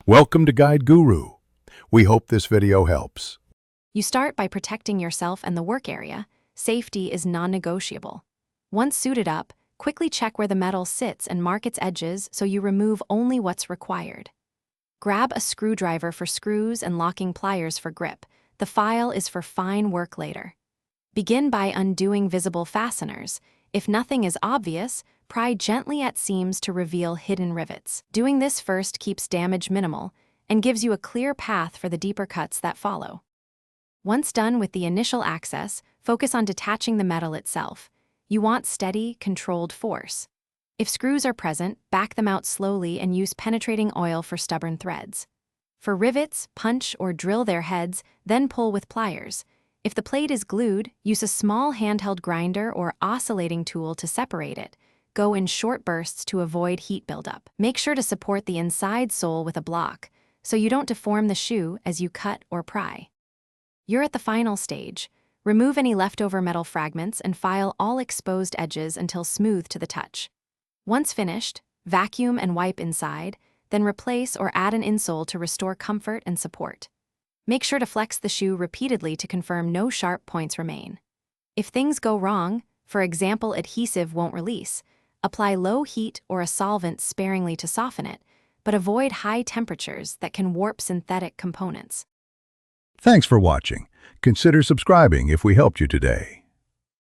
Welcome to Guide Guru. We hope this video helps. You start by protecting yourself and the work area. Safety is non-negotiable. Once suited up, quickly check where the metal sits and mark its edges so you remove only what's required. Grab a screwdriver for screws and locking pliers for grip. The file is for fine work later. Begin by undoing visible fasteners. If nothing is obvious, pry gently at seams to reveal hidden rivets. Doing this first keeps damage minimal and gives you a clear path for the deeper cuts that follow. Once done with the initial access, focus on detaching the metal itself. You want steady, controlled force. If screws are present, back them out slowly and use penetrating oil for stubborn threads. For rivets, punch or drill their heads, then pull with pliers. If the plate is glued, use a small handheld grinder or oscillating tool to separate it. Go in short bursts to avoid heat buildup. Make sure to support the inside sole with a block, so you don't deform the shoe as you cut or pry. You're at the final stage. Remove any leftover metal fragments and file all exposed edges until smooth to the touch. Once finished, vacuum and wipe inside, then replace or add an insole to restore comfort and support. Make sure to flex the shoe repeatedly to confirm no sharp points remain. If things go wrong, for example adhesive won't release, apply low heat or a solvent sparingly to soften it, but avoid high temperatures that can warp synthetic components. Thanks for watching. Consider subscribing if we helped you today.